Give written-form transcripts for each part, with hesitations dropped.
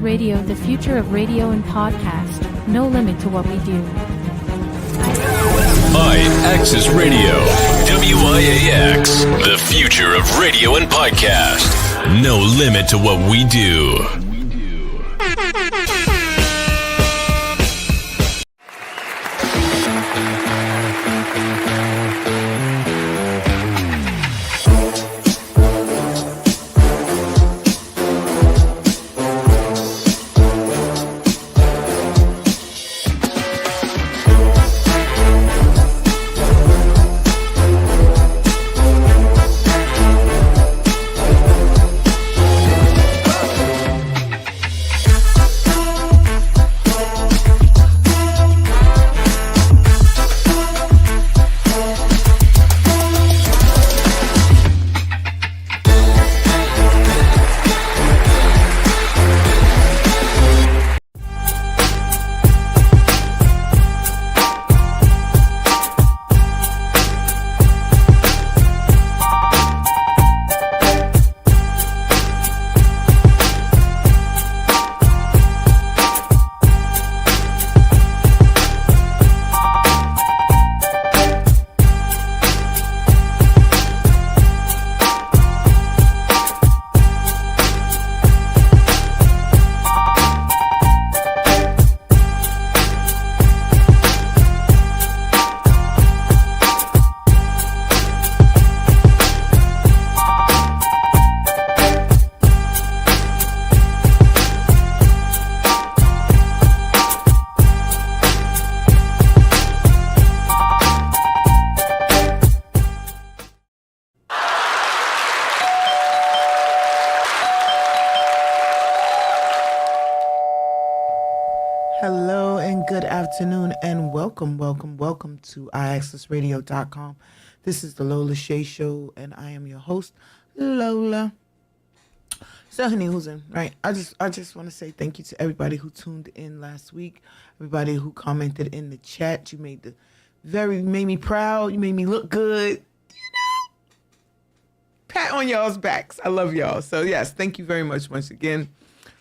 Radio, the future of radio and podcast. No limit to what we do. IAXISRADIO, WIAX, the future of radio and podcast. No limit to what we do. Hello and good afternoon and welcome to IAXISRADIO.com. This is the Lola Shae Show and I am your host, Lola. So honey, who's in, right? I just want to say thank you to everybody who tuned in last week, everybody who commented in the chat. You made me proud, you made me look good. Pat on y'all's backs. I love y'all. So yes, thank you very much once again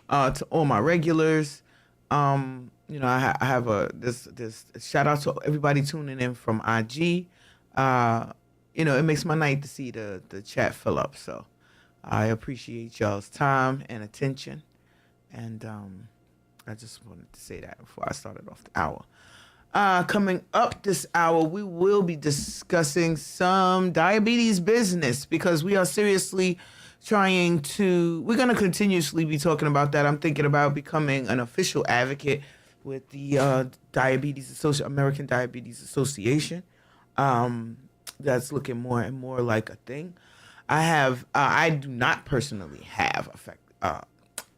to all my regulars. I have this shout out to everybody tuning in from IG. It makes my night to see the chat fill up. So I appreciate y'all's time and attention. And I just wanted to say that before I started off the hour. Coming up this hour, we will be discussing some diabetes business because we are seriously we're going to continuously be talking about that. I'm thinking about becoming an official advocate with the American Diabetes Association. That's looking more and more like a thing. I do not personally have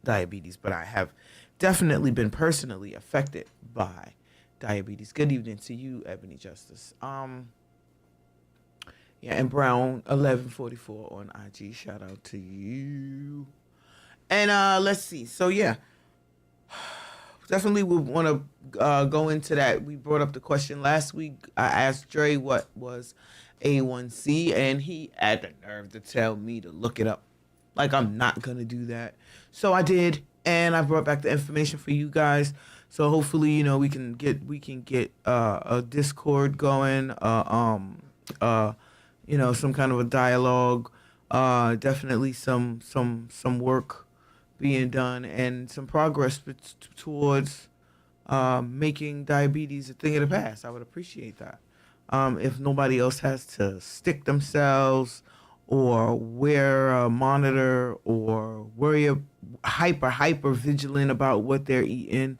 diabetes, but I have definitely been personally affected by diabetes. Good evening to you, Ebony Justice. And Brown 1144 on IG. Shout out to you. And let's see. So yeah, definitely we want to go into that. We brought up the question last week. I asked Dre what was A1C, and he had the nerve to tell me to look it up. Like I'm not gonna do that. So I did, and I brought back the information for you guys. So hopefully, we can get a Discord going. Some kind of a dialogue, definitely some work being done and some progress towards making diabetes a thing of the past. I would appreciate that. If nobody else has to stick themselves or wear a monitor or worry hyper vigilant about what they're eating,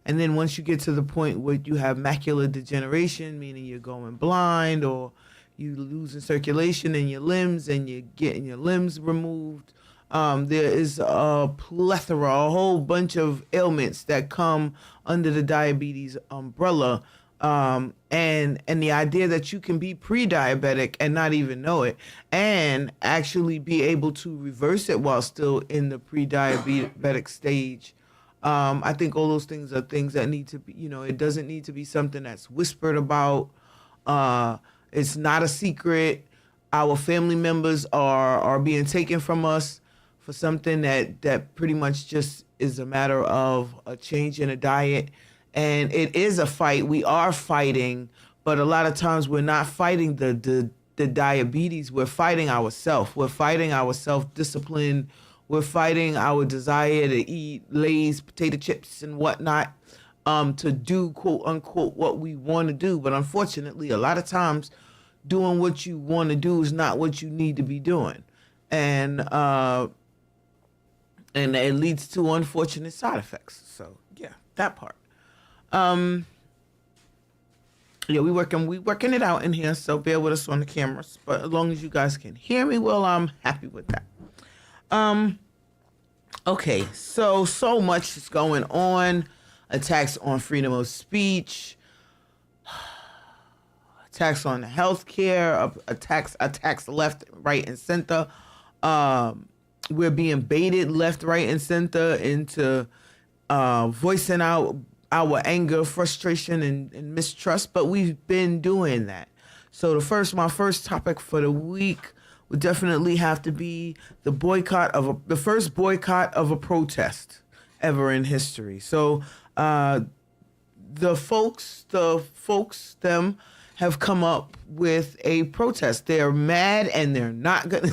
and then once you get to the point where you have macular degeneration, meaning you're going blind or you losing circulation in your limbs and you're getting your limbs removed, there is a whole bunch of ailments that come under the diabetes umbrella. And the idea that you can be pre-diabetic and not even know it and actually be able to reverse it while still in the pre-diabetic stage. I think all those things are things that need to be, it doesn't need to be something that's whispered about. It's not a secret. Our family members are being taken from us for something that pretty much just is a matter of a change in a diet. And it is a fight. We are fighting, but a lot of times we're not fighting the diabetes. We're fighting ourselves. We're fighting our self-discipline. We're fighting our desire to eat Lay's, potato chips, and whatnot, to do, quote unquote, what we want to do. But unfortunately, a lot of times doing what you want to do is not what you need to be doing. And it leads to unfortunate side effects. So yeah, that part. Yeah, we working it out in here, so bear with us on the cameras. But as long as you guys can hear me, well, I'm happy with that. Okay, so much is going on. Attacks on freedom of speech, attacks on healthcare, attacks left, right, and center. We're being baited left, right, and center into voicing out our anger, frustration, and mistrust, but we've been doing that. So my first topic for the week would definitely have to be the first boycott of a protest ever in history. So the folks have come up with a protest. They're mad and they're not gonna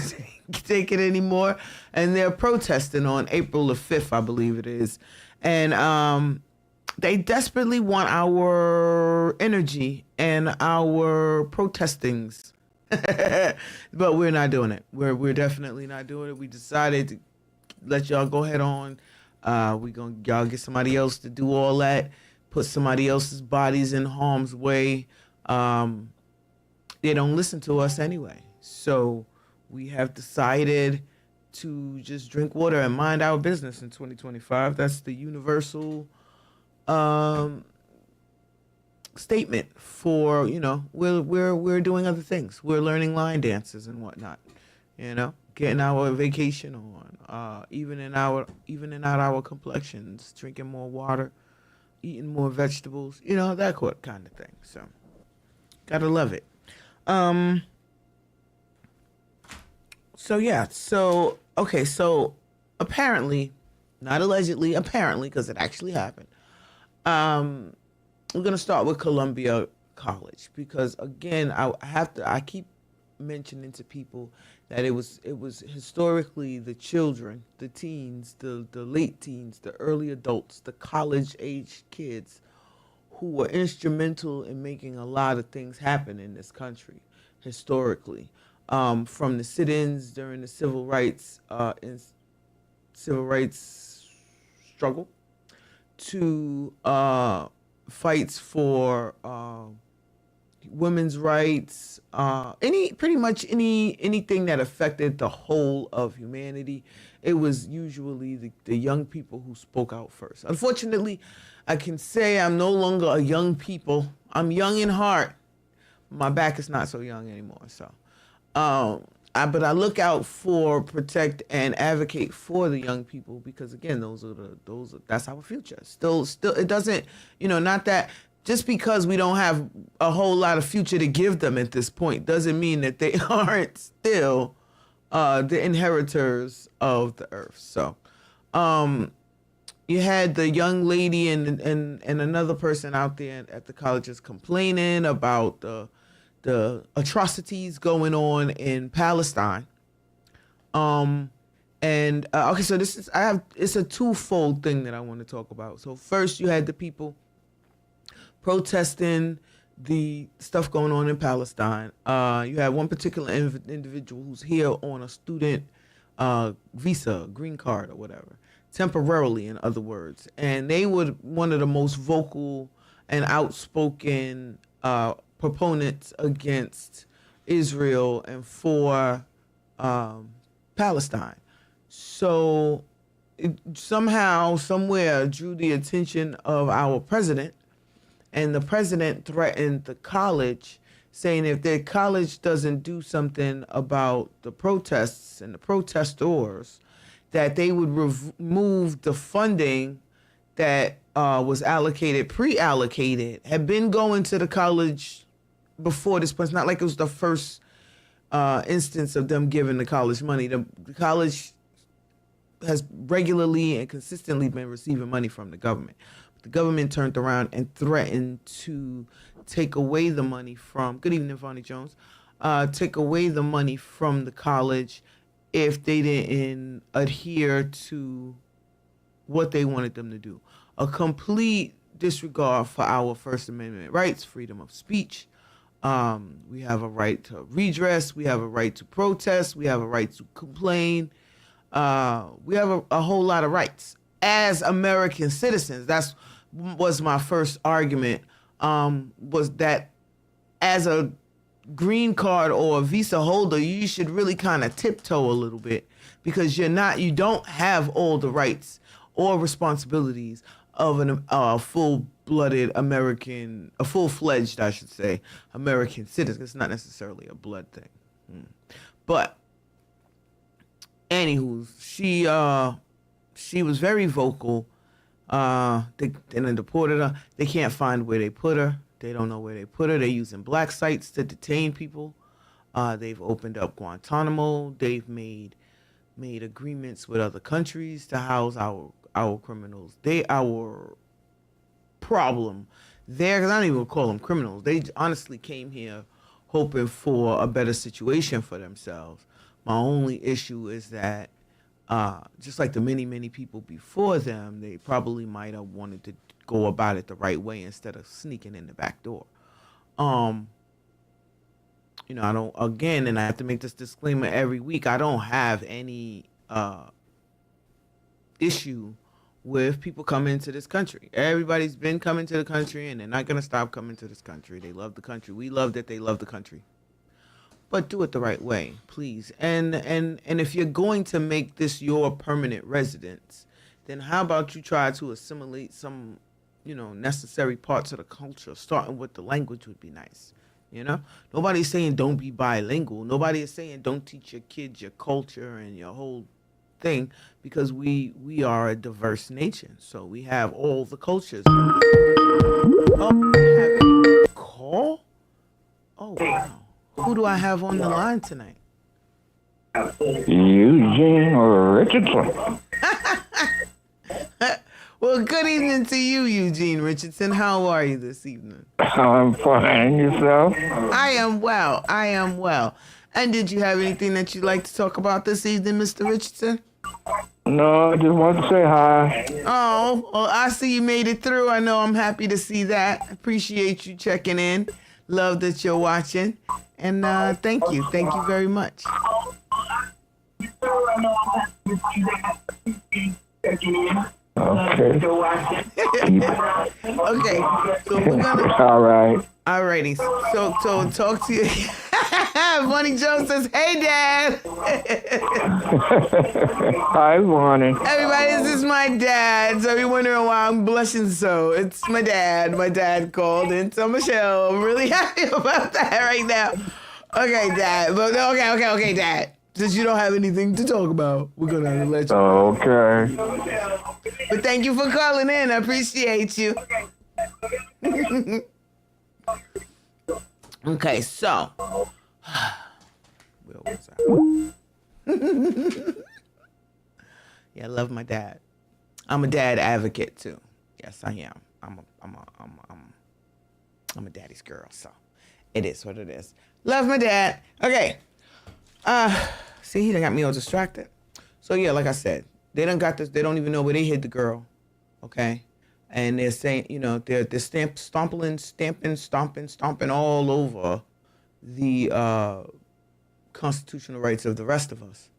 take it anymore, and they're protesting on April the 5th, I believe it is, and they desperately want our energy and our protestings. But we're not doing it. We're definitely not doing it. We decided to let y'all go head on. Y'all get somebody else to do all that, put somebody else's bodies in harm's way. They don't listen to us anyway. So we have decided to just drink water and mind our business in 2025. That's the universal statement for, we're doing other things. We're learning line dances and whatnot, getting our vacation on, evening out our complexions, drinking more water, eating more vegetables, that kind of thing. So gotta love it. So apparently, not allegedly, apparently, because it actually happened. We're gonna start with Columbia College because, again, I keep mentioning to people that it was historically the children, the teens, the late teens, the early adults, the college-age kids who were instrumental in making a lot of things happen in this country historically, from the sit-ins during the civil rights struggle to fights for women's rights, anything that affected the whole of humanity. It was usually the young people who spoke out first. Unfortunately, I can say I'm no longer a young people. I'm young in heart. My back is not so young anymore. So, but I look out for, protect, and advocate for the young people because, again, that's our future. Still, it doesn't, not that just because we don't have a whole lot of future to give them at this point doesn't mean that they aren't still the inheritors of the earth. So, you had the young lady and another person out there at the colleges complaining about the atrocities going on in Palestine. So it's a twofold thing that I want to talk about. So first, you had the people protesting the stuff going on in Palestine. You had one particular individual who's here on a student visa, green card or whatever, temporarily, in other words. And they were one of the most vocal and outspoken proponents against Israel and for Palestine. So it somehow, somewhere, drew the attention of our president, and the president threatened the college, saying if their college doesn't do something about the protests and the protestors, that they would remove the funding that was pre-allocated, had been going to the college before this point. It's not like it was the first instance of them giving the college money. The college has regularly and consistently been receiving money from the government. The government turned around and threatened to take away the money from, good evening, Vonnie Jones, take away the money from the college if they didn't adhere to what they wanted them to do. A complete disregard for our First Amendment rights, freedom of speech. We have a right to redress. We have a right to protest. We have a right to complain. We have a whole lot of rights as American citizens. That's was my first argument, was that as a green card or a visa holder, you should really kind of tiptoe a little bit, because you don't have all the rights or responsibilities of a full-blooded American, a full-fledged, I should say, American citizen. It's not necessarily a blood thing. But anywho, she was very vocal. They deported her. They can't find where they put her. They don't know where they put her. They're using black sites to detain people. They've opened up Guantanamo. They've made agreements with other countries to house our criminals. They our problem there, because I don't even call them criminals. They honestly came here hoping for a better situation for themselves. My only issue is that just like the many people before them, they probably might have wanted to go about it the right way instead of sneaking in the back door. You know, I don't, again, and I have to make this disclaimer every week, I don't have any issue with people coming to this country. Everybody's been coming to the country, and they're not going to stop coming to this country. They love the country. We love that they love the country. But do it the right way, please. And if you're going to make this your permanent residence, then how about you try to assimilate some, necessary parts of the culture, starting with the language would be nice. Nobody's saying don't be bilingual. Nobody is saying don't teach your kids your culture and your whole thing, because we are a diverse nation. So we have all the cultures. Oh, we have a call? Oh, wow. Who do I have on the line tonight? Eugene Richardson. Well, good evening to you, Eugene Richardson. How are you this evening? I'm fine. Yourself? I am well. And did you have anything that you'd like to talk about this evening, Mr. Richardson? No, I just want to say hi. Oh, well, I see you made it through. I know, I'm happy to see that. Appreciate you checking in. Love that you're watching. And thank you. Thank you very much. Okay. Okay. So we're gonna. All right. Alrighty. So talk to you. Vonnie Jones says, "Hey, Dad." Hi, Vonnie. Everybody, this is my dad. So you're wondering why I'm blushing so. It's my dad. My dad called in. So Michelle, I'm really happy about that right now. Okay, Dad. But okay, Dad. Since you don't have anything to talk about, we're gonna let you. Okay. But thank you for calling in. I appreciate you. Okay, so where was I? Yeah, I love my dad. I'm a dad advocate too. Yes, I am. I'm a daddy's girl, so it is what it is. Love my dad. Okay. See, he done got me all distracted. So yeah, like I said, they done got this. They don't even know where they hid the girl. Okay. And they're saying, they're stomping all over the constitutional rights of the rest of us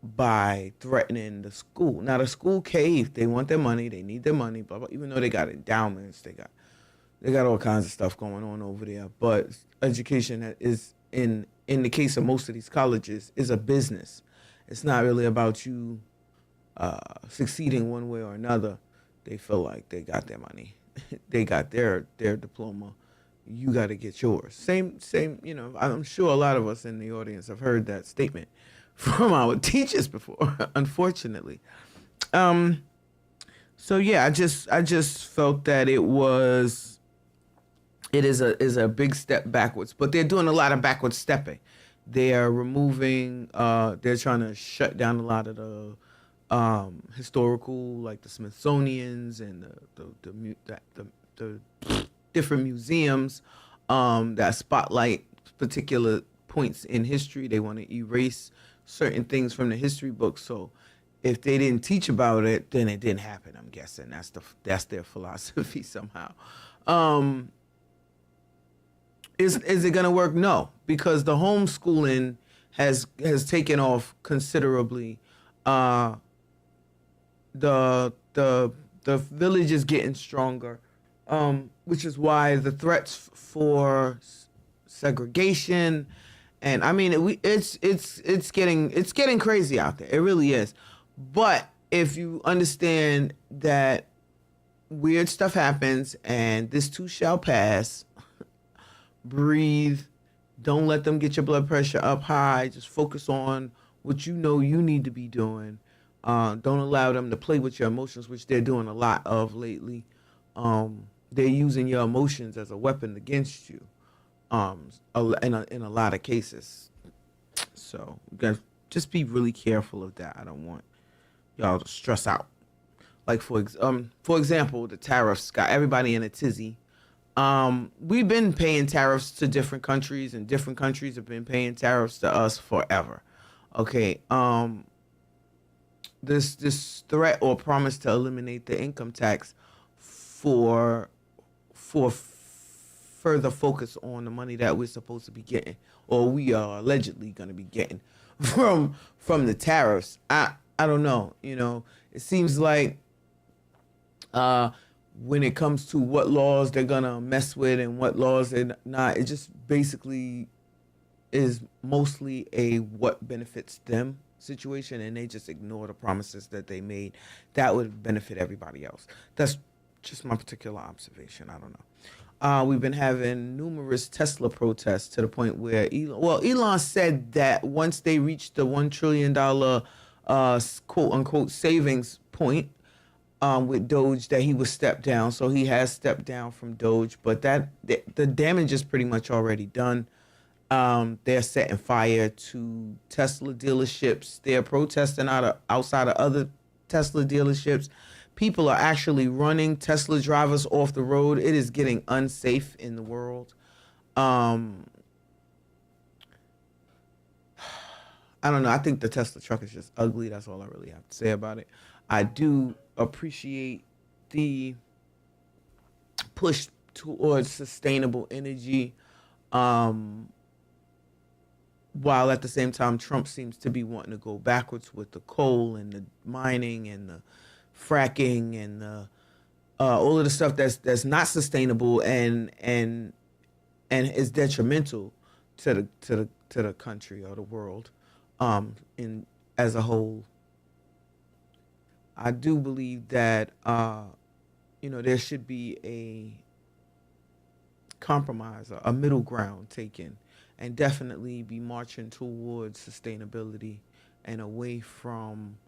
by threatening the school. Now, the school caved. They want their money. They need their money, blah, blah. Even though they got endowments, they got all kinds of stuff going on over there. But education is, in the case of most of these colleges, is a business. It's not really about you succeeding one way or another. They feel like they got their money. They got their diploma. You got to get yours. Same, I'm sure a lot of us in the audience have heard that statement from our teachers before, unfortunately. So yeah, I just felt that it is a big step backwards, but they're doing a lot of backward stepping. They are removing. They're trying to shut down a lot of the historical, like the Smithsonian's and the different museums that spotlight particular points in history. They want to erase certain things from the history books. So if they didn't teach about it, then it didn't happen. I'm guessing that's their philosophy somehow. Is it gonna work? No, because the homeschooling has taken off considerably. The village is getting stronger, which is why the threats for segregation, and I mean it's getting crazy out there. It really is. But if you understand that weird stuff happens and this too shall pass, breathe. Don't let them get your blood pressure up high. Just focus on what you know you need to be doing. Don't allow them to play with your emotions, which they're doing a lot of lately. They're using your emotions as a weapon against you in a lot of cases. So you gotta just be really careful of that. I don't want y'all to stress out. Like for example, the tariffs got everybody in a tizzy. We've been paying tariffs to different countries, and different countries have been paying tariffs to us forever. Okay. This threat or promise to eliminate the income tax for further focus on the money that we're supposed to be getting, or we are allegedly going to be getting from the tariffs. I don't know. It seems like when it comes to what laws they're gonna mess with and what laws they're not, it just basically is mostly a what benefits them situation, and they just ignore the promises that they made that would benefit everybody else. That's just my particular observation. I don't know. We've been having numerous Tesla protests to the point where Elon said that once they reach the $1 trillion quote unquote savings point with Doge, that he would step down. So he has stepped down from Doge, but the damage is pretty much already done. They're setting fire to Tesla dealerships. They're protesting outside of other Tesla dealerships. People are actually running Tesla drivers off the road. It is getting unsafe in the world. I don't know. I think the Tesla truck is just ugly. That's all I really have to say about it. I do appreciate the push towards sustainable energy, while at the same time Trump seems to be wanting to go backwards with the coal and the mining and the fracking and the all of the stuff that's not sustainable and is detrimental to the country or the world in as a whole. I do believe that there should be a compromise, a middle ground taken, and definitely be marching towards sustainability and away from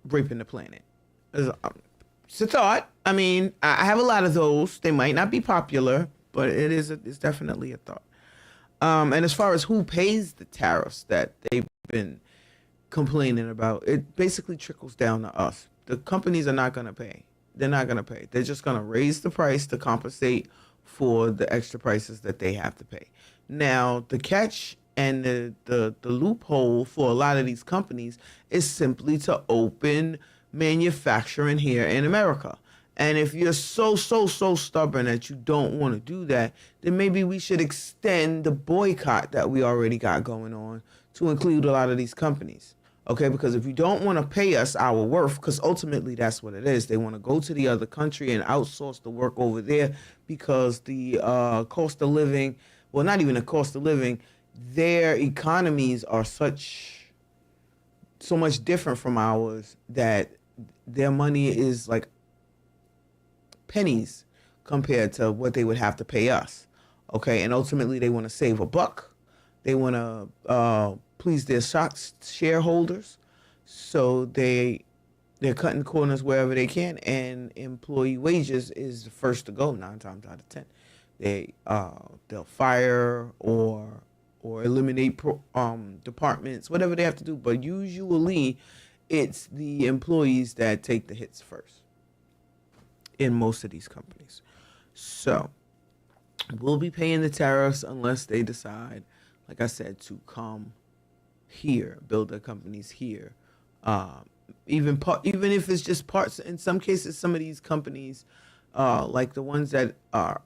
raping the planet. It's a thought. I mean, I have a lot of those. They might not be popular, but it's definitely a thought. And as far as who pays the tariffs that they've been complaining about, it basically trickles down to us. The companies are not going to pay. They're not going to pay. They're just going to raise the price to compensate for the extra prices that they have to pay. Now, the catch and the loophole for a lot of these companies is simply to open manufacturing here in America. And if you're so stubborn that you don't want to do that, then maybe we should extend the boycott that we already got going on to include a lot of these companies. Okay, because if you don't want to pay us our worth, because ultimately that's what it is, they want to go to the other country and outsource the work over there because the cost of living, well, not even the cost of living, their economies are so much different from ours that their money is like pennies compared to what they would have to pay us. Okay, and ultimately they want to save a buck. They want to please their shareholders, so they're cutting corners wherever they can, and employee wages is the first to go 9 times out of 10. They'll fire or or eliminate departments, whatever they have to do. But usually it's the employees that take the hits first in most of these companies. So we'll be paying the tariffs unless they decide, like I said, to come here, build their companies here. Even if it's just parts. In some cases, some of these companies, like the ones that are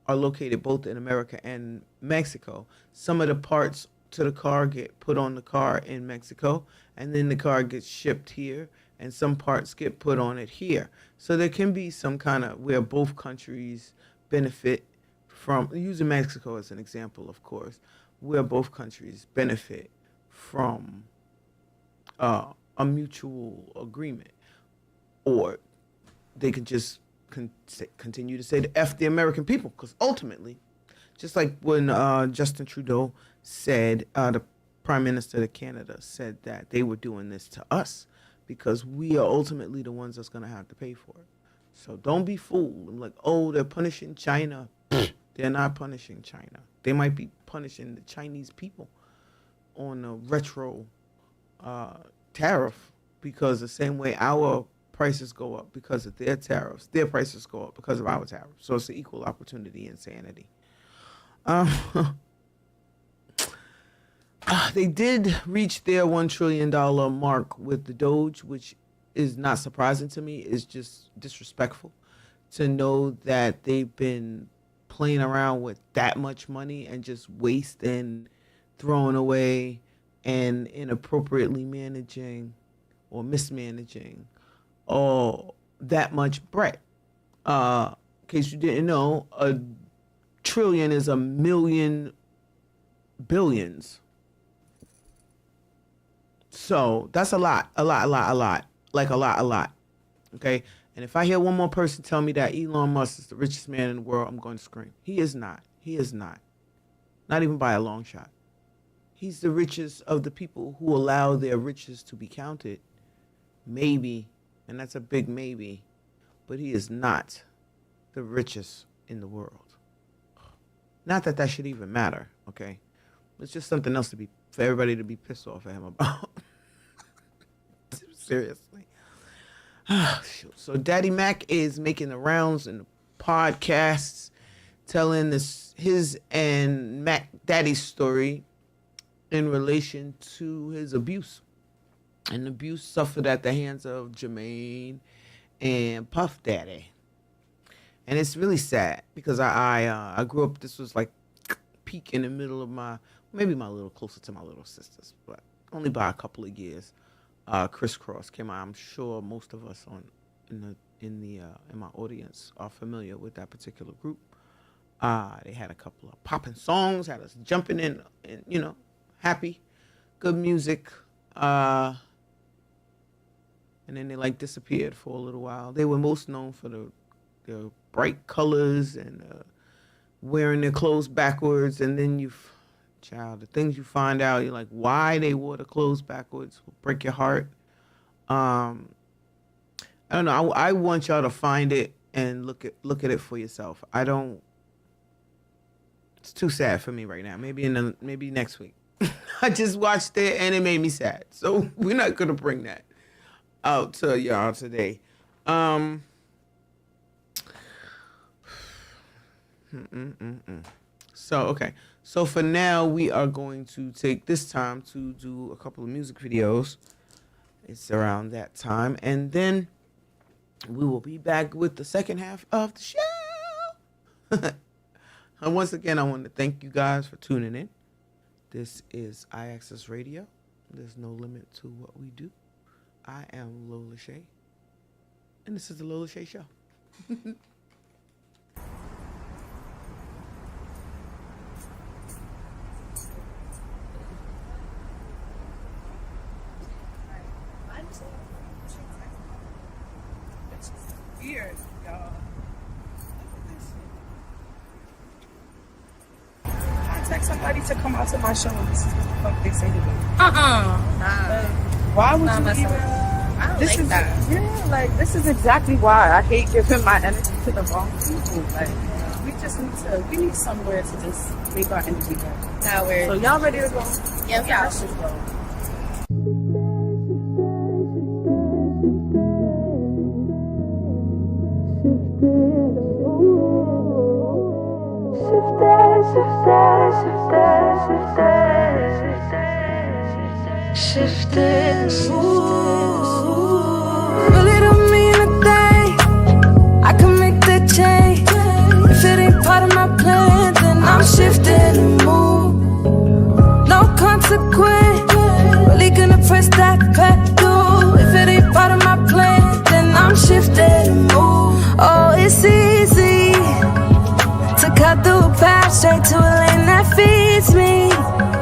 located both in America and Mexico, some of the parts to the car get put on the car in Mexico, and then the car gets shipped here, and some parts get put on it here. So there can be some kind of where both countries benefit from, using Mexico as an example, of course, where both countries benefit from a mutual agreement. Or they could just continue to say the F the American people, because ultimately, just like when Justin Trudeau said, the Prime Minister of Canada said that they were doing this to us because we are ultimately the ones that's going to have to pay for it. So don't be fooled. I'm like, oh, they're punishing China. They're not punishing China. They might be punishing the Chinese people on a retro tariff, because the same way our prices go up because of their tariffs, their prices go up because of our tariffs. So it's an equal opportunity insanity. They did reach their $1 trillion mark with the Doge, which is not surprising to me. It's just disrespectful to know that they've been playing around with that much money and just wasting, throwing away, and inappropriately managing or mismanaging that much bread. In case you didn't know, a trillion is a million billions. So that's a lot. Like a lot. Okay? And if I hear one more person tell me that Elon Musk is the richest man in the world, I'm going to scream. He is not. Not even by a long shot. He's the richest of the people who allow their riches to be counted. Maybe, and that's a big maybe, but he is not the richest in the world. Not that should even matter, okay? It's just something else for everybody to be pissed off at him about. Seriously. So Daddy Mac is making the rounds in the podcasts, telling his and Mac Daddy's story in relation to his abuse. And abuse suffered at the hands of Jermaine and Puff Daddy. And it's really sad because I grew up, this was like peak in the middle of maybe my little closer to my little sisters, but only by a couple of years. Crisscross came out. I'm sure most of us in my audience are familiar with that particular group. They had a couple of popping songs, had us jumping in, and happy, good music. And then they disappeared for a little while. They were most known for their bright colors and wearing their clothes backwards. And then the things you find out, you're like, why they wore the clothes backwards will break your heart. I don't know. I want y'all to find it and look at it for yourself. It's too sad for me right now. Maybe next week. I just watched it and it made me sad. So we're not gonna bring that out to y'all today. So okay. So for now, we are going to take this time to do a couple of music videos. It's around that time. And then we will be back with the second half of the show. And once again, I want to thank you guys for tuning in. This is IAXISRADIO. There's no limit to what we do. I am Lola Shae. And this is the Lola Shae Show. Weird, y'all. I text somebody to come out to my show and this is what the fuck they say to me. Nah. Why would Nah, you even? I don't This like is that. yeah, this is exactly why I hate giving my energy to the wrong people. We need somewhere to just make our energy better. Now we're. So y'all ready to go? Yeah, yeah. Let's just go. Really don't mean a thing. I can make that change. If it ain't part of my plan, then I'm shifting the mood. No consequence. Really gonna press that pedal. If it ain't part of my plan, then I'm shifting the mood. Oh, it's easy to cut through a path straight to a lane that feeds me.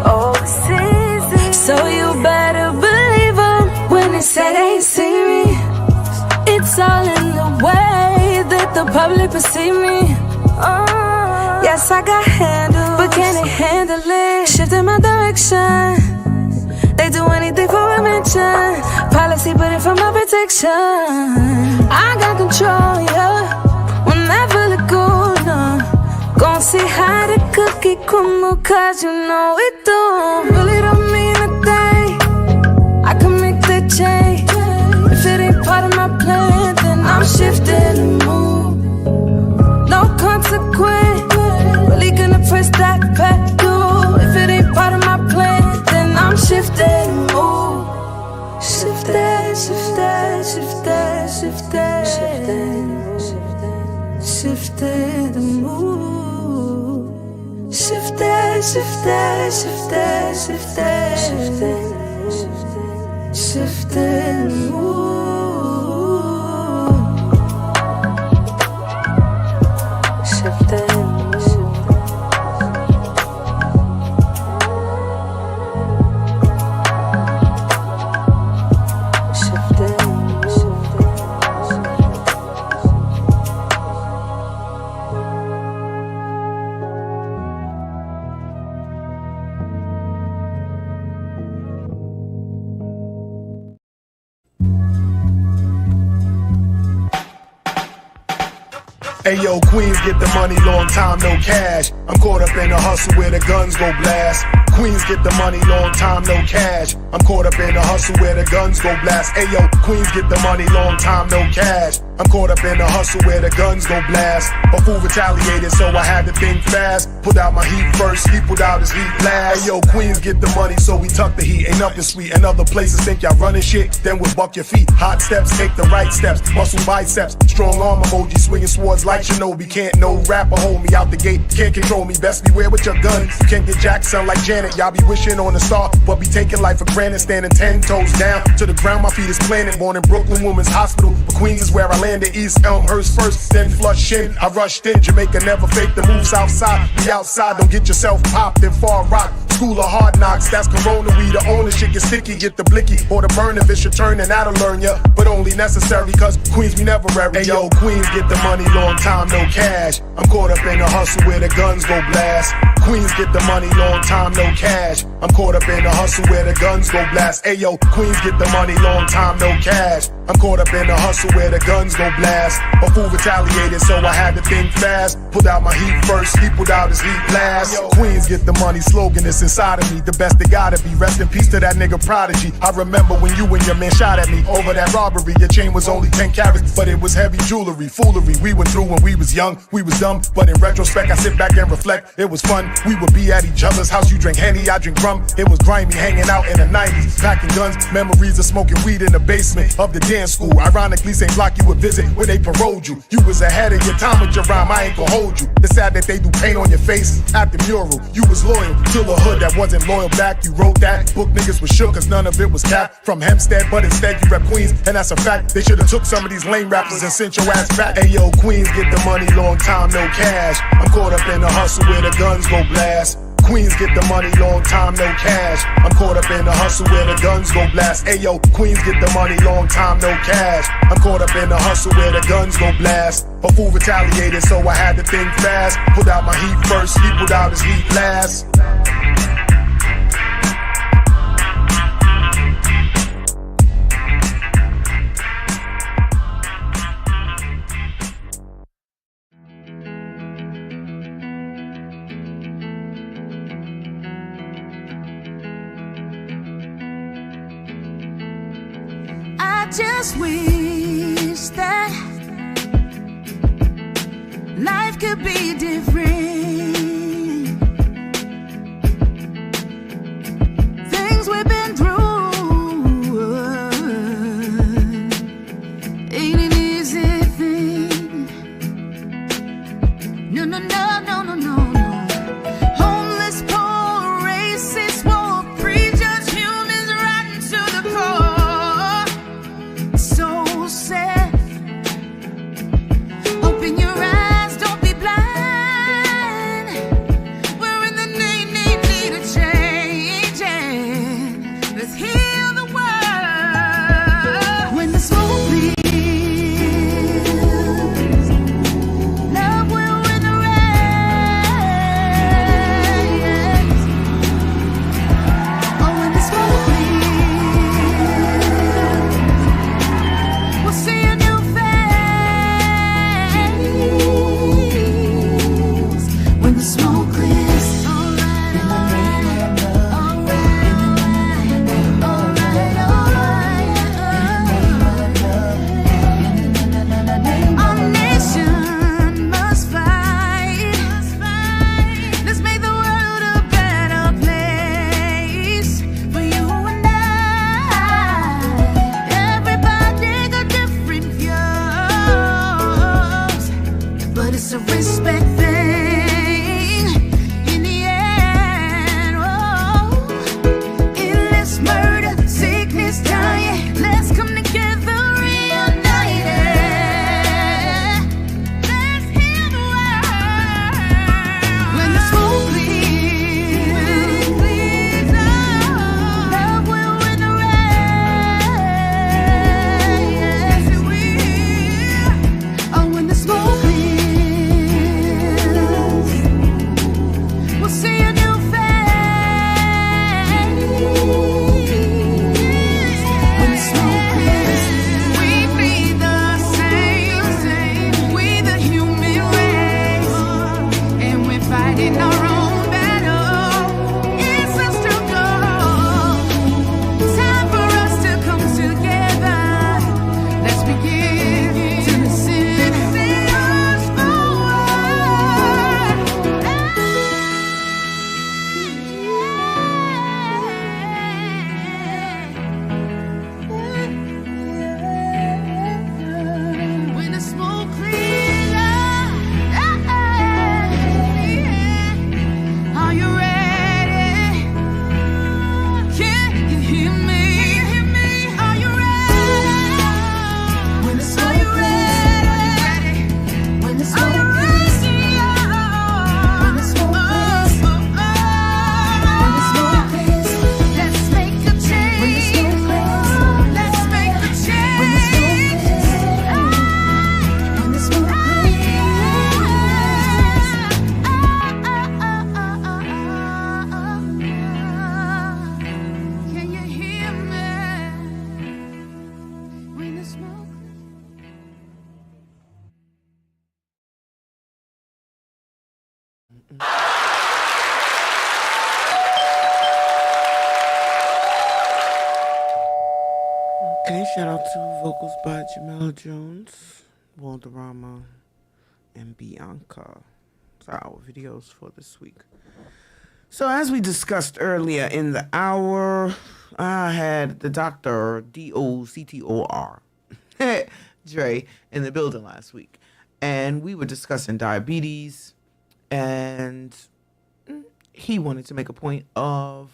Oh, it's easy. So you better believe them when they say they ain't see me. It's all in the way that the public perceive me. Yes, I got handles, but can they handle it? Shifting my direction. They do anything for a mention. Policy, but it for my protection. I got control, yeah. Whenever the good, gon' see how the cookie crumble, cause you know it don't. Really don't mean a thing. I can make that change. If it ain't part of my plan, then I'm shifting the mood. No consequence. Really gonna press that pedal. If it ain't part of my plan, then I'm shifting the mood. Shifting, shifting, shifting, shifting, shifting, shifting the mood. Shifting, shifting, shifting, shifting, shifting, shifting the mood. Shifting. Ayo, Queens get the money, long time no cash. I'm caught up in the hustle where the guns go blast. Queens get the money, long time no cash. I'm caught up in the hustle where the guns go blast. Ayo, Queens get the money, long time no cash. I'm caught up in the hustle where the guns go blast. A fool retaliated, so I had to think fast. Put out my heat first, he put out his heat last. Ayo, Queens get the money, so we tuck the heat. Ain't nothing sweet, and other places think y'all running shit. Then we'll buck your feet. Hot steps, take the right steps. Muscle biceps, strong arm emoji, swinging swords like Shinobi. Can't no rapper hold me out the gate. Can't control me, best beware with your gun. You can't get jacked, sound like Janet. Y'all be wishing on a star, but be taking life for granted. Standing 10 toes down to the ground, my feet is planted. Born in Brooklyn Women's Hospital, but Queens is where I landed. East Elmhurst first, then Flushing. I rushed in, Jamaica never faked the moves outside. We outside, don't get yourself popped in Far Rock. School of hard knocks, that's Corona. We the owner, shit get sticky, get the blicky or the burn if it's your turn, and that'll learn ya. But only necessary, cause Queens we never every. Ayo, Queens get the money, long time no cash. I'm caught up in the hustle where the guns go blast. Queens get the money, long time no cash. I'm caught up in the hustle where the guns go blast. Ayo, Queens get the money, long time no cash. I'm caught up in the hustle where the guns go blast. A fool retaliated, so I had to think fast. Put out my heat first, he put out his heat last. Queens get the money, slogan is inside of me. The best they gotta be. Rest in peace to that nigga Prodigy. I remember when you and your man shot at me over that robbery. Your chain was only 10 carats, but it was heavy jewelry. Foolery we went through when we was young. We was dumb, but in retrospect I sit back and reflect. It was fun. We would be at each other's house. You drink Henny, I drink rum. It was grimy hanging out in the 90s, packing guns. Memories of smoking weed in the basement of the dance school. Ironically, same block you would visit when they paroled you. You was ahead of your time with your rhyme. I ain't gon' hold you. It's sad that they do paint on your face at the mural. You was loyal to the hood that wasn't loyal back. You wrote that book, niggas was shook cause none of it was cap from Hempstead, but instead you rep Queens, and that's a fact. They should've took some of these lame rappers and sent your ass back. Ayo, Queens get the money, long time no cash. I'm caught up in the hustle where the guns go blast. Queens get the money, long time no cash. I'm caught up in the hustle where the guns go blast. Ayo, Queens get the money, long time no cash. I'm caught up in the hustle where the guns go blast. A fool retaliated, so I had to think fast. Put out my heat first, he put out his heat last. just wish that life could be different. Things we've been through ain't an easy thing. No, no, no, no, no, no, no. Homeless, poor, racist, war, prejudged humans rotten to the core. So sad. Open your eyes, don't be blind. We're in the need of change. Let's heal the world. When the smoke clears, love will win the race. Oh, when the smoke clears, we'll see a new face. When the smoke clears, alright, alright, alright, alright. Our nation must fight. Let's make the world a better place for you and I. Everybody got different views, but it's a respect thing in the end. Oh, endless murder, sickness, dying. Let's come together, reunited. Let's heal the world. When the smoke clears, love will win the race. Yes, it will. Oh, when the smoke clears, we'll see a new face. When the smoke clears, we bleed the same. We the human race, and we're fighting our own battle. It's a struggle. Time for us to come together. Let's begin to listen. See us forward. When the smoke clears, are you ready? Can you hear me? Are you ready? When the smoke clears, when the smoke clears, when the smoke clears, when the smoke clears, let's make a change. Let's make a change. When the smoke can you hear me? When the smoke Okay, shout out to vocals by Jamel Jones, Walderrama, and Bianca. So our videos for this week. So as we discussed earlier in the hour, I had the Dr. DOCTOR, Dre, in the building last week. And we were discussing diabetes, and he wanted to make a point of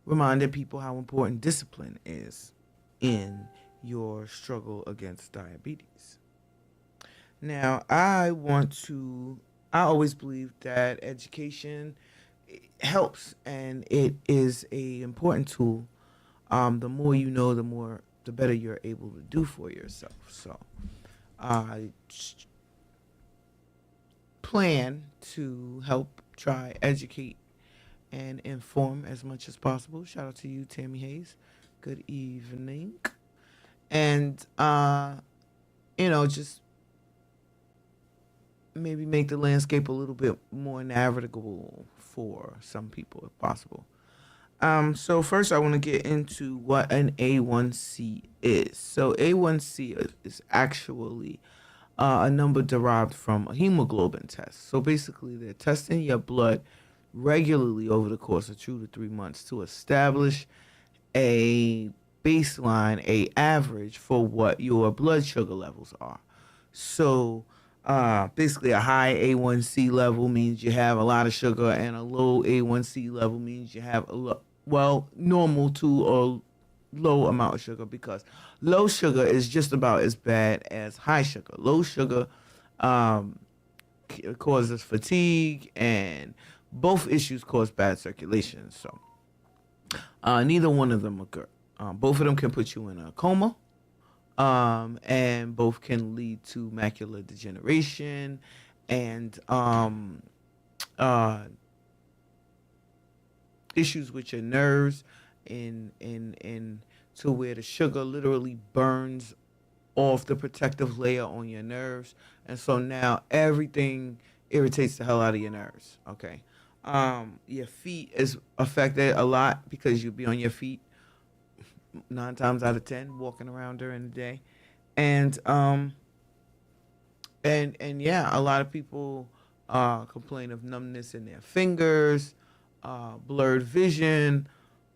reminding people how important discipline is in your struggle against diabetes. Now, I always believe that education helps, and it is a important tool. The more you know, the better you're able to do for yourself. So I plan to help try educate and inform as much as possible. Shout out to you, Tammy Hayes. Good evening. And just maybe make the landscape a little bit more navigable for some people if possible. So first I want to get into what an A1C is. So A1C is actually a number derived from a hemoglobin test. So basically they're testing your blood regularly over the course of 2 to 3 months to establish a baseline, a average for what your blood sugar levels are. So basically a high A1C level means you have a lot of sugar, and a low A1C level means you have normal to or low amount of sugar, because low sugar is just about as bad as high sugar. Low sugar causes fatigue, and both issues cause bad circulation. So neither one of them are good. Both of them can put you in a coma, and both can lead to macular degeneration and issues with your nerves, in to where the sugar literally burns off the protective layer on your nerves, and so now everything irritates the hell out of your nerves. Okay, your feet is affected a lot because you'll be on your feet 9 times out of 10 walking around during the day, and yeah, a lot of people complain of numbness in their fingers, blurred vision,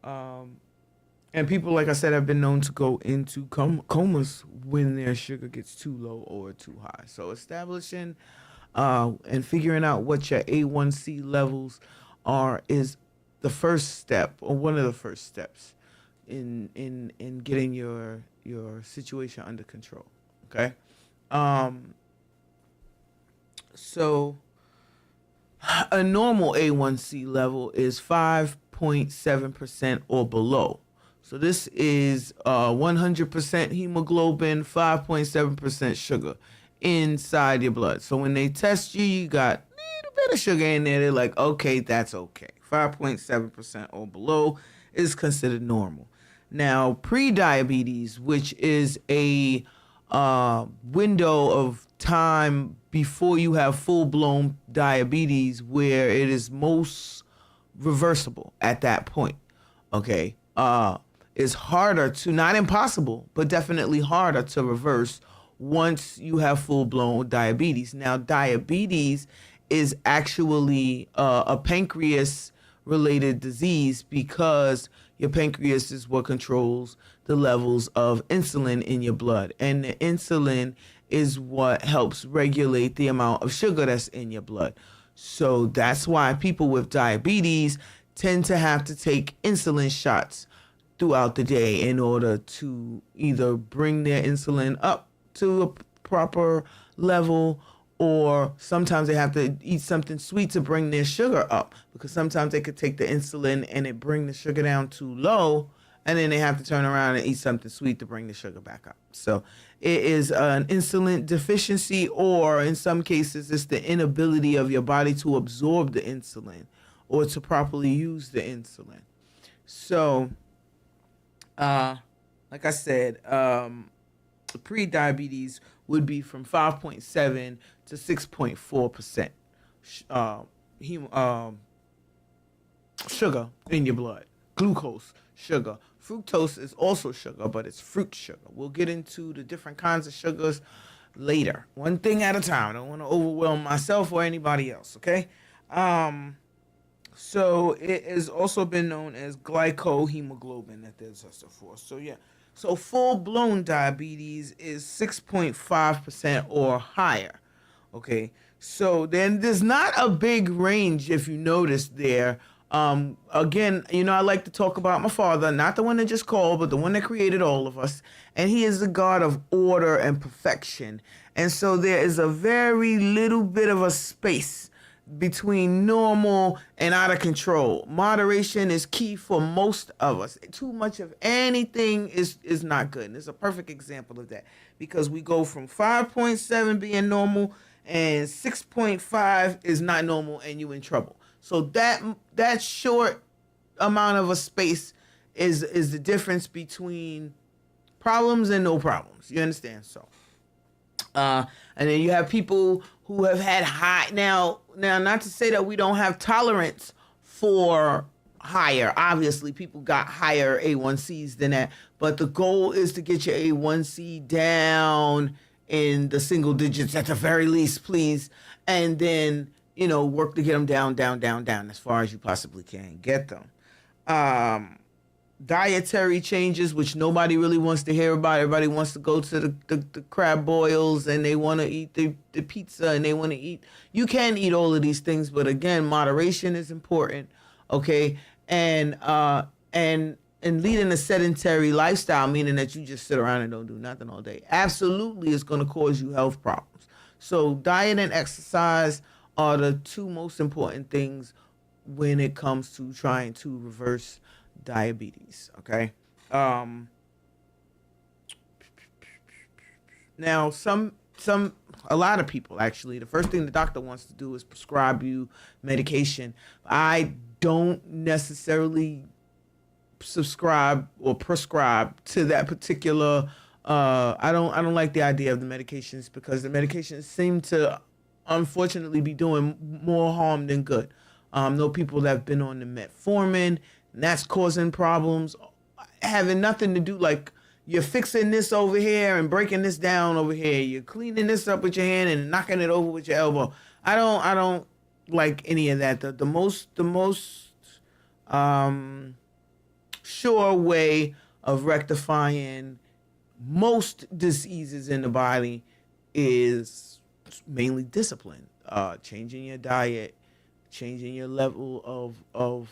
and people, like I said, have been known to go into comas when their sugar gets too low or too high. So establishing and figuring out what your A1C levels are is the first step, or one of the first steps in getting your situation under control. Okay, so a normal A1C level is 5.7% or below. So this is 100% hemoglobin, 5.7% sugar inside your blood. So when they test you, you got a little bit of sugar in there. They're like, okay, that's okay. 5.7% or below is considered normal. Now, pre-diabetes, which is a window of time before you have full-blown diabetes, where it is most reversible at that point, okay, is harder to, not impossible, but definitely harder to reverse once you have full-blown diabetes. Now, diabetes is actually a pancreas-related disease, because your pancreas is what controls the levels of insulin in your blood. And the insulin is what helps regulate the amount of sugar that's in your blood. So that's why people with diabetes tend to have to take insulin shots throughout the day in order to either bring their insulin up to a proper level, or sometimes they have to eat something sweet to bring their sugar up, because sometimes they could take the insulin and it bring the sugar down too low, and then they have to turn around and eat something sweet to bring the sugar back up. So it is an insulin deficiency, or in some cases it's the inability of your body to absorb the insulin or to properly use the insulin. So like I said, pre-diabetes would be from 5.7 to 6.4% sugar in your blood. Glucose, sugar. Fructose is also sugar, but it's fruit sugar. We'll get into the different kinds of sugars later. One thing at a time. I don't want to overwhelm myself or anybody else, okay? So it has also been known as glycohemoglobin that they're tested for. So yeah. So full-blown diabetes is 6.5% or higher, okay? So then there's not a big range, if you notice there. Again, you know, I like to talk about my father, not the one that just called, but the one that created all of us. And he is the God of order and perfection. And so there is a very little bit of a space between normal and out of control. Moderation is key for most of us. Too much of anything is not good. And it's a perfect example of that, because we go from 5.7 being normal and 6.5 is not normal, and you in trouble. So that short amount of a space is the difference between problems and no problems. You understand? So and then you have people who have had high, now not to say that we don't have tolerance for higher. Obviously, people got higher A1Cs than that, but the goal is to get your A1C down in the single digits at the very least, please, and then work to get them down as far as you possibly can get them. Dietary changes, which nobody really wants to hear about. Everybody wants to go to the crab boils, and they want to eat the pizza, and they want to eat. You can eat all of these things, but again, moderation is important. Okay, and leading a sedentary lifestyle, meaning that you just sit around and don't do nothing all day, absolutely is going to cause you health problems. So diet and exercise are the two most important things when it comes to trying to reverse diabetes. Okay. Now, a lot of people, actually, the first thing the doctor wants to do is prescribe you medication. I don't necessarily subscribe or prescribe to that particular. I don't like the idea of the medications, because the medications seem to, unfortunately, be doing more harm than good. Know people that have been on the metformin, and that's causing problems, having nothing to do, like, you're fixing this over here and breaking this down over here. You're cleaning this up with your hand and knocking it over with your elbow. I don't like any of that. The most sure way of rectifying most diseases in the body is mainly discipline. Changing your diet, changing your level of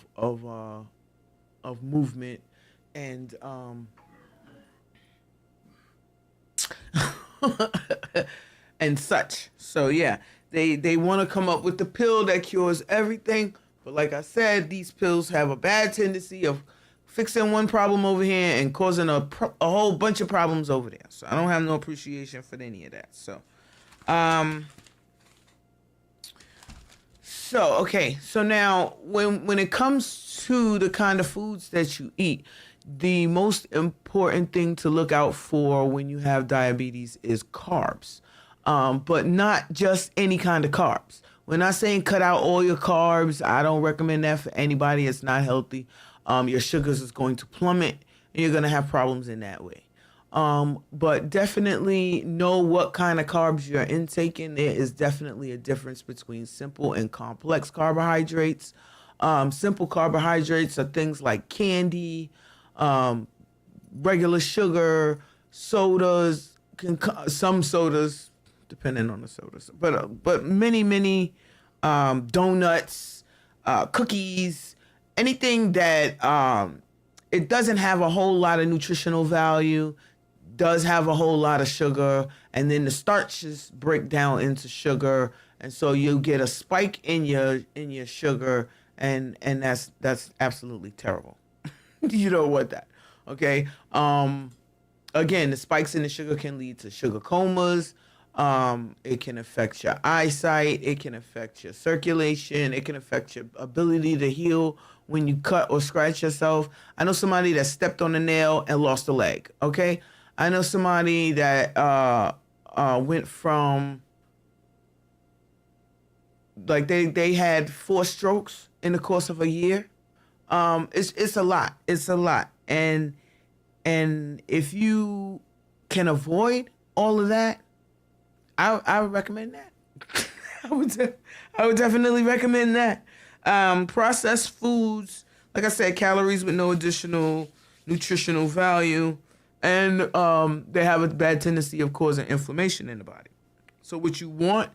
movement, and and such. So yeah, they want to come up with the pill that cures everything, but like I said, these pills have a bad tendency of fixing one problem over here and causing a whole bunch of problems over there. So I don't have no appreciation for any of that. So okay, so now when it comes to the kind of foods that you eat, the most important thing to look out for when you have diabetes is carbs, but not just any kind of carbs. We're not saying cut out all your carbs. I don't recommend that for anybody. It's not healthy. Your sugars is going to plummet, and you're going to have problems in that way. But definitely know what kind of carbs you're intaking. There is definitely a difference between simple and complex carbohydrates. Simple carbohydrates are things like candy, regular sugar, sodas, some sodas, depending on the sodas, but many donuts, cookies, anything that it doesn't have a whole lot of nutritional value, does have a whole lot of sugar, and then the starches break down into sugar, and so you get a spike in your sugar, and that's absolutely terrible. You don't want that. Okay. Again, the spikes in the sugar can lead to sugar comas. It can affect your eyesight. It can affect your circulation. It can affect your ability to heal when you cut or scratch yourself. I know somebody that stepped on a nail and lost a leg. Okay. I know somebody that went from, like, they had 4 strokes in the course of a year. It's a lot. It's a lot. And if you can avoid all of that, I would recommend that. I would definitely recommend that. Processed foods, like I said, calories with no additional nutritional value, and they have a bad tendency of causing inflammation in the body. So what you want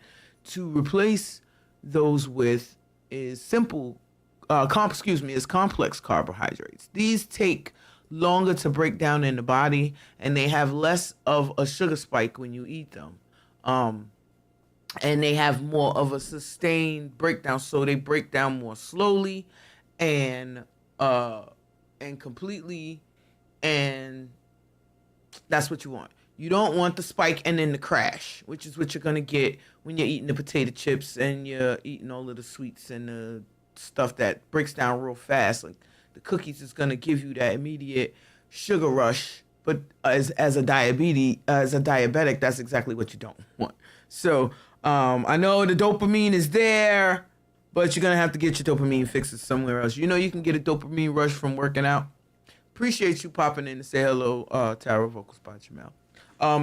to replace those with is complex carbohydrates. These take longer to break down in the body, and they have less of a sugar spike when you eat them. And they have more of a sustained breakdown, so they break down more slowly and completely, and that's what you want. You don't want the spike and then the crash, which is what you're gonna get when you're eating the potato chips and you're eating all of the sweets and the stuff that breaks down real fast. Like the cookies is gonna give you that immediate sugar rush, but as a diabetic, that's exactly what you don't want. So I know the dopamine is there, but you're going to have to get your dopamine fixes somewhere else. You know you can get a dopamine rush from working out. Appreciate you popping in to say hello, Tarot Vocals by Jamel.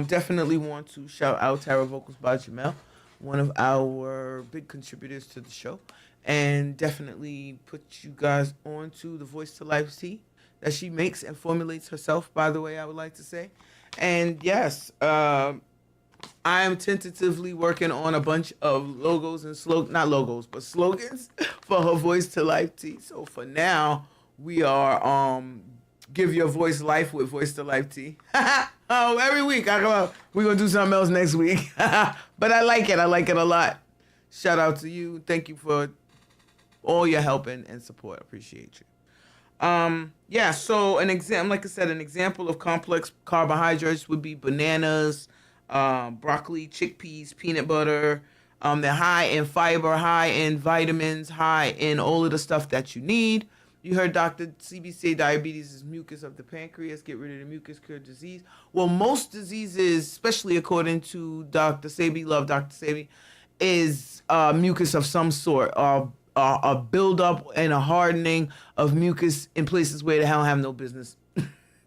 Definitely want to shout out Tarot Vocals by Jamel, one of our big contributors to the show. And definitely put you guys on to the Voice to Life tea that she makes and formulates herself, by the way, I would like to say. And yes, I am tentatively working on a bunch of logos and slogans for her Voice to Life tea. So for now, we are Give Your Voice Life with Voice to Life tea. Every week I come out. We're going to do something else next week. But I like it. I like it a lot. Shout out to you. Thank you for all your help and support. I appreciate you. So an example of complex carbohydrates would be bananas, broccoli, chickpeas, peanut butter. They're high in fiber, high in vitamins, high in all of the stuff that you need. You heard Dr. CB say diabetes is mucus of the pancreas. Get rid of the mucus, cure disease. Well, most diseases, especially according to Dr. Sebi, love Dr. Sebi, is mucus of some sort, a buildup and a hardening of mucus in places where the hell have no business,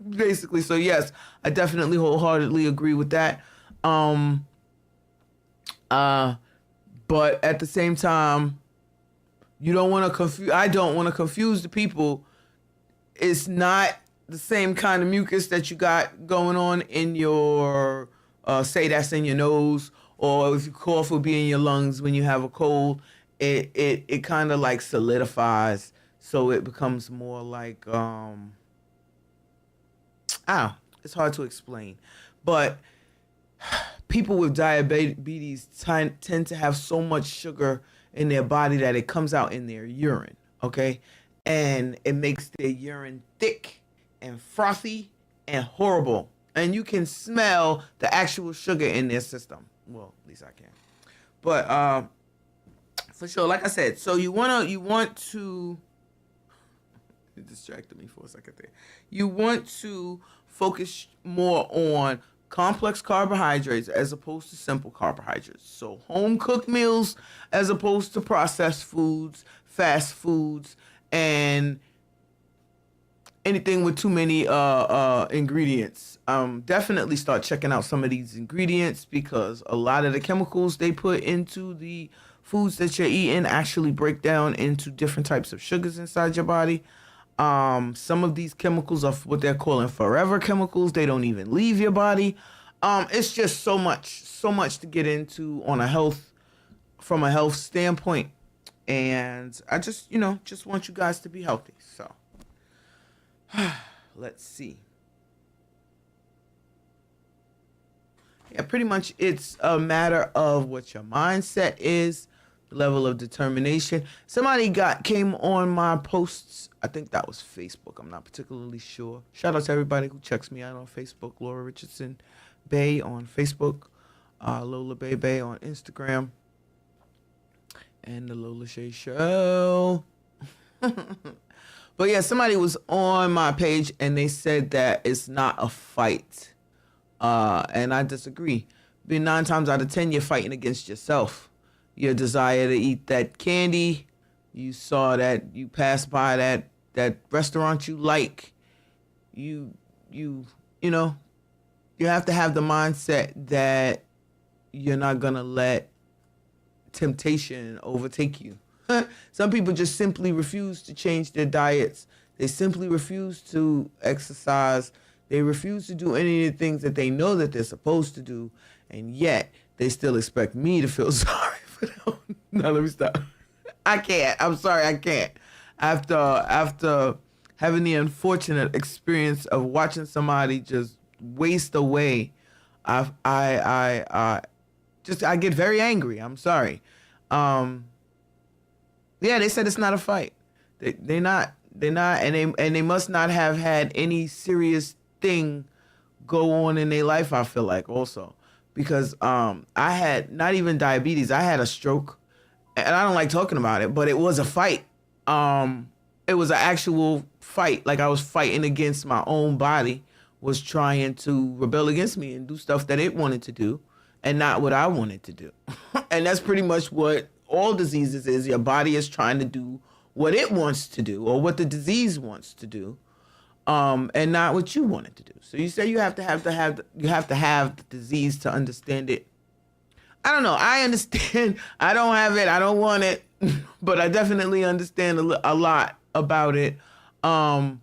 basically. So yes, I definitely wholeheartedly agree with that. But at the same time, you don't want to confuse. I don't want to confuse the people. It's not the same kind of mucus that you got going on in your, say that's in your nose, or if you cough, it'll be in your lungs when you have a cold. It kind of like solidifies, so it becomes more like it's hard to explain, but people with diabetes tend to have so much sugar in their body that it comes out in their urine, okay? And it makes their urine thick and frothy and horrible. And you can smell the actual sugar in their system. Well, at least I can. But for sure, like I said, so you want to it distracted me for a second there. You want to focus more on complex carbohydrates as opposed to simple carbohydrates. So home cooked meals as opposed to processed foods, fast foods, and anything with too many ingredients. Definitely start checking out some of these ingredients, because a lot of the chemicals they put into the foods that you're eating actually break down into different types of sugars inside your body. Some of these chemicals are what they're calling forever chemicals. They don't even leave your body. It's just so much to get into from a health standpoint. And I just want you guys to be healthy. So let's see. Yeah, pretty much it's a matter of what your mindset is, the level of determination. Somebody came on my posts. I think that was Facebook. I'm not particularly sure. Shout out to everybody who checks me out on Facebook. Laura Richardson Bay on Facebook. Lola Bay on Instagram. And the Lola Shae Show. But yeah, somebody was on my page and they said that it's not a fight. And I disagree. 9 times out of 10, you're fighting against yourself. Your desire to eat that candy. You saw that, you passed by that restaurant you like. You have to have the mindset that you're not going to let temptation overtake you. Some people just simply refuse to change their diets. They simply refuse to exercise. They refuse to do any of the things that they know that they're supposed to do, and yet they still expect me to feel sorry for them. No, let me stop. I can't. I'm sorry, I can't. After having the unfortunate experience of watching somebody just waste away, I get very angry. I'm sorry. Yeah, they said it's not a fight. They're not, and they must not have had any serious thing go on in their life, I feel like, also. Because I had not even diabetes, I had a stroke. And I don't like talking about it, but it was a fight. It was an actual fight. Like I was fighting against my own body, was trying to rebel against me and do stuff that it wanted to do and not what I wanted to do. And that's pretty much what all diseases is your body is trying to do what it wants to do or what the disease wants to do, and not what you want it to do. So you say you have to have the disease to understand it. I don't know. I understand. I don't have it. I don't want it, but I definitely understand a lot about it. I'm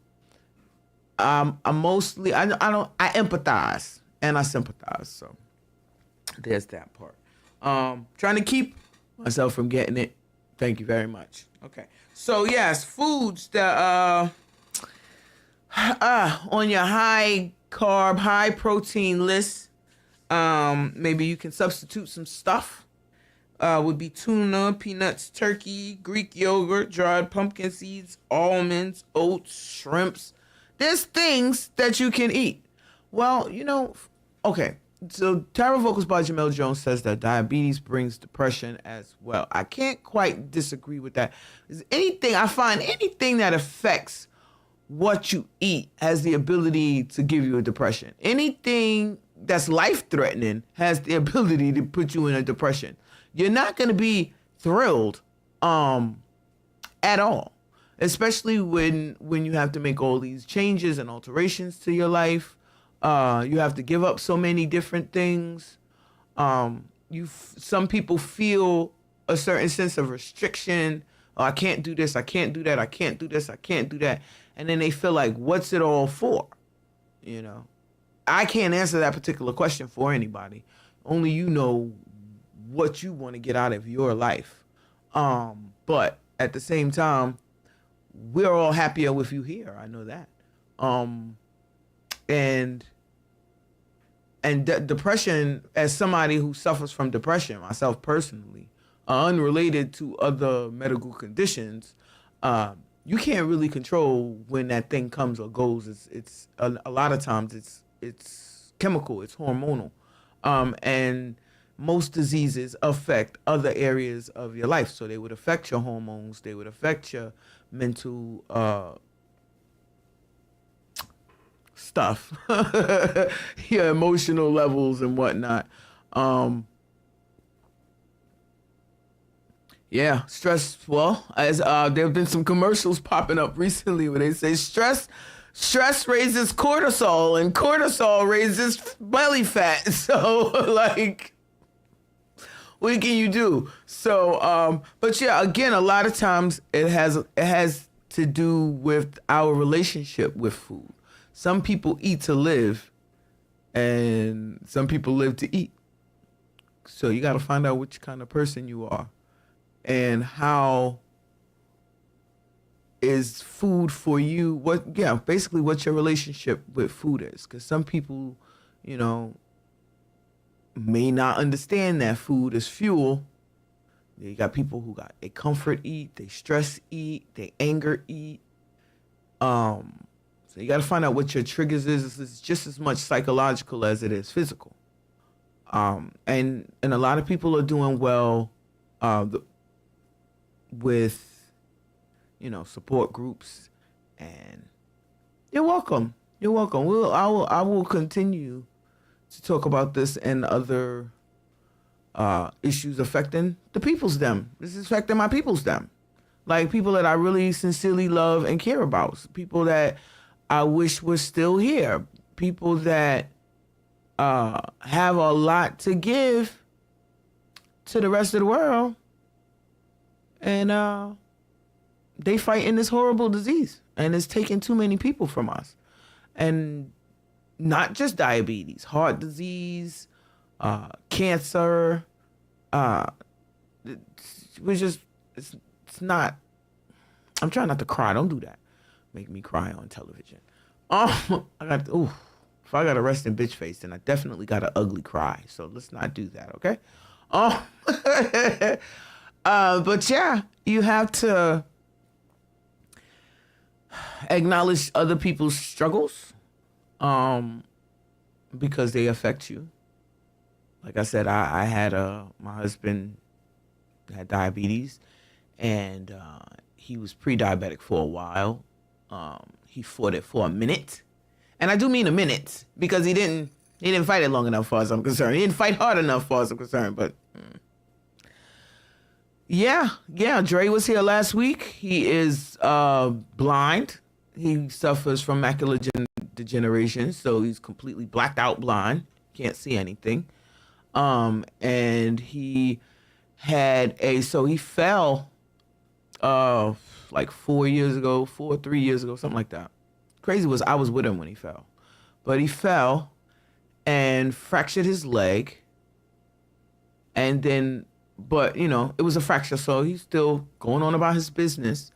mostly I empathize and I sympathize. So there's that part. Trying to keep myself from getting it. Thank you very much. Okay. So yes, foods that on your high carb, high protein list. Maybe you can substitute some stuff. Would be tuna, peanuts, turkey, Greek yogurt, dried pumpkin seeds, almonds, oats, shrimps. There's things that you can eat. Well, okay. So Tarot Vocals by Jamel Jones says that diabetes brings depression as well. I can't quite disagree with that. I find anything that affects what you eat has the ability to give you a depression. Anything that's life-threatening has the ability to put you in a depression. You're not going to be thrilled at all, especially when you have to make all these changes and alterations to your life. You have to give up so many different things. Some people feel a certain sense of restriction. Oh, I can't do this, I can't do that, I can't do this, I can't do that. And then they feel like, what's it all for? I can't answer that particular question for anybody. Only you know what you want to get out of your life. But at the same time, we're all happier with you here. I know that. And depression, as somebody who suffers from depression, myself personally, unrelated to other medical conditions, you can't really control when that thing comes or goes. It's a lot of times it's chemical, it's hormonal, and most diseases affect other areas of your life. So they would affect your hormones, they would affect your mental stuff, your emotional levels and whatnot. Yeah, stress. Well, as there have been some commercials popping up recently where they say stress raises cortisol and cortisol raises belly fat. So like, what can you do? So, but yeah, again, a lot of times it has to do with our relationship with food. Some people eat to live, and some people live to eat. So you got to find out which kind of person you are, and how is food for you. Basically what your relationship with food is. Because some people, may not understand that food is fuel. You got people who they comfort eat, they stress eat, they anger eat. So you got to find out what your triggers is. It's just as much psychological as it is physical. And a lot of people are doing well with, support groups. And you're welcome. You're welcome. I will continue to talk about this and other issues affecting the people's them. This is affecting my people's them. Like people that I really sincerely love and care about. People that I wish were still here. People that have a lot to give to the rest of the world. And they fight in this horrible disease. And it's taking too many people from us. And not just diabetes, heart disease, cancer. It's not. I'm trying not to cry. Don't do that. Make me cry on television. If I got a resting bitch face, then I definitely got an ugly cry. So let's not do that, okay? But yeah, you have to acknowledge other people's struggles, because they affect you. Like I said, I had my husband had diabetes, and he was pre-diabetic for a while. He fought it for a minute, and I do mean a minute because he didn't fight it long enough, far as I'm concerned. He didn't fight hard enough, far as I'm concerned. But Yeah. Dre was here last week. He is blind. He suffers from macular degeneration, so he's completely blacked out blind. Can't see anything. And he had so he fell like 3 years ago, something like that. Crazy was I was with him when he fell. But he fell and fractured his leg. And then, but you know, it was a fracture, so he's still going on about his business.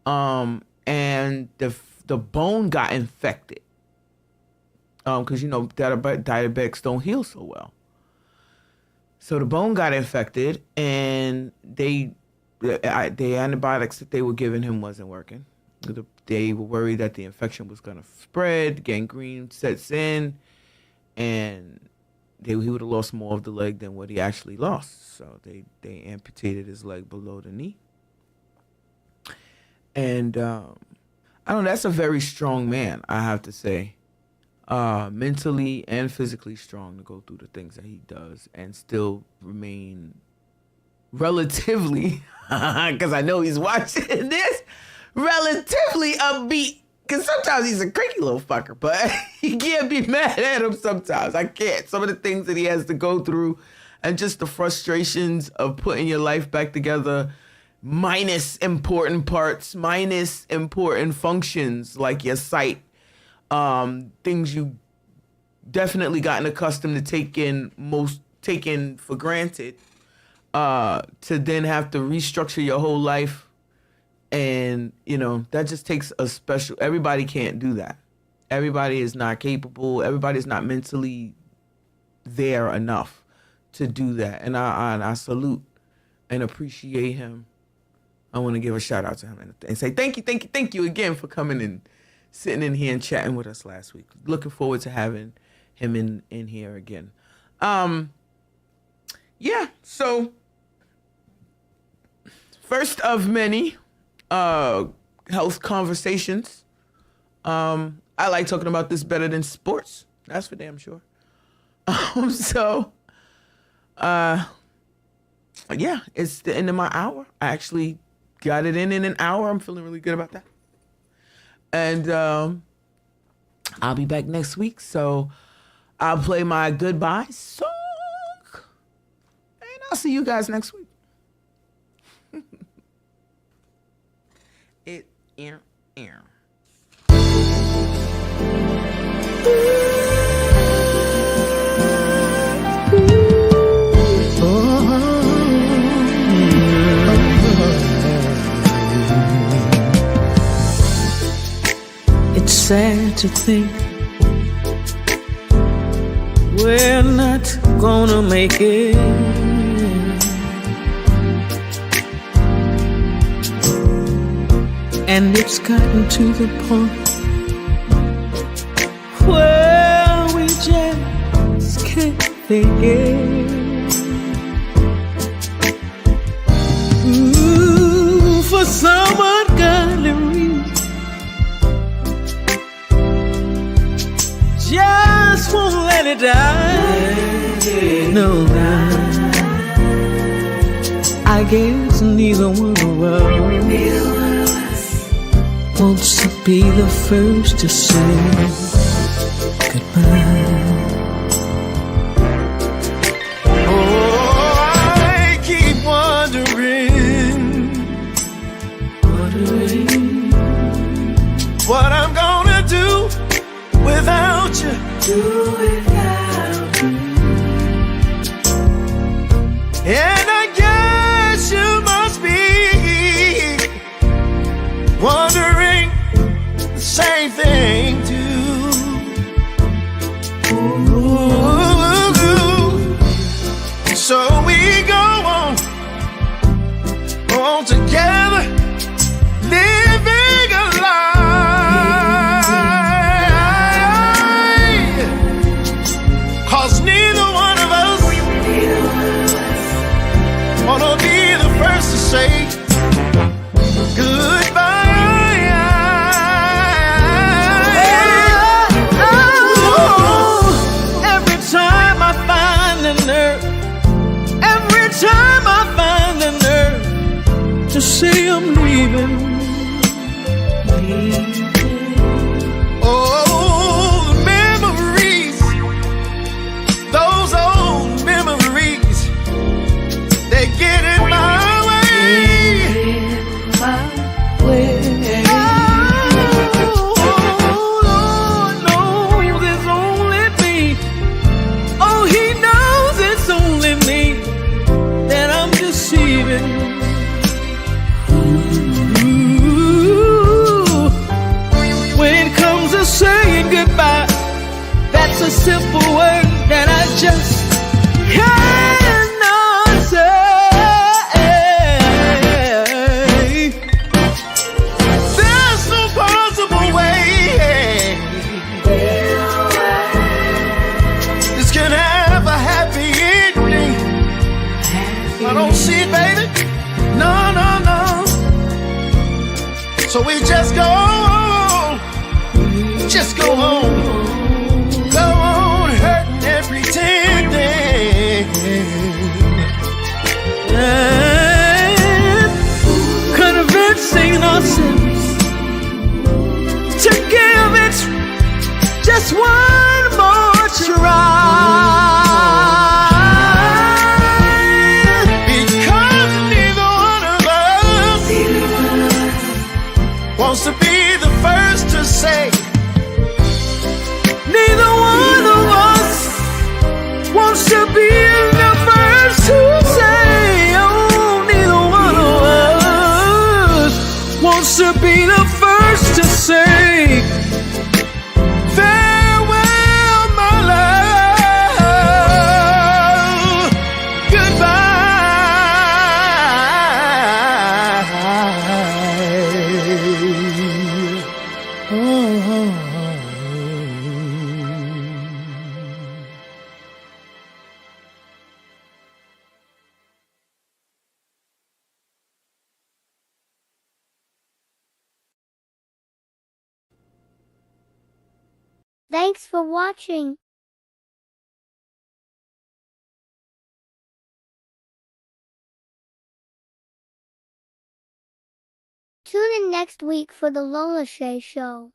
And the bone got infected. Because you know diabetics don't heal so well. So the bone got infected, and the antibiotics that they were giving him wasn't working. They were worried that the infection was gonna spread, gangrene sets in, and he would have lost more of the leg than what he actually lost. So they amputated his leg below the knee. And I don't know, that's a very strong man, I have to say. Mentally and physically strong to go through the things that he does and still remain relatively, because I know he's watching this, relatively upbeat. Because sometimes he's a cranky little fucker, but you can't be mad at him sometimes. I can't. Some of the things that he has to go through and just the frustrations of putting your life back together, minus important parts, minus important functions like your sight, things you definitely gotten accustomed to taking for granted, to then have to restructure your whole life. And, you know, that just takes everybody can't do that. Everybody is not capable. Everybody's not mentally there enough to do that. And I salute and appreciate him. I want to give a shout out to him and say thank you again for coming and sitting in here and chatting with us last week. Looking forward to having him in here again. Yeah, so first of many health conversations. I like talking about this better than sports. That's for damn sure. Yeah, it's the end of my hour. I actually got it in an hour. I'm feeling really good about that. And I'll be back next week. So I'll play my goodbye song. And I'll see you guys next week. It's sad to think we're not gonna make it. And it's gotten to the point where we just can't think it. For some ungodly reason, just won't let it die. No, I guess neither one of us wants to be the first to say goodbye. Oh, I keep wondering what I'm gonna do without you. And I guess you must be wondering the same thing too. Ooh. So we go on together, living a lie. 'Cause neither one of us wanna be the first to say goodbye. Every time I find the nerve, every time I find the nerve say I'm leaving. Oh, memories, those old memories, they get in my way. Oh, Lord knows it's only me. Oh, He knows it's only me that I'm deceiving. When it comes to saying goodbye, that's a simple word that I just cannot say. There's no possible way this can have a happy ending. I don't see it, baby. No, no, no. So we just go on, go on hurting and pretending, and convincing ourselves to give it just one more try. Because neither one of us wants to be the first to say. Neither one of us wants to be the first to say. Oh, neither one of us wants to be the first to say farewell, my love, goodbye. Thanks for watching. Tune in next week for the Lola Shae Show.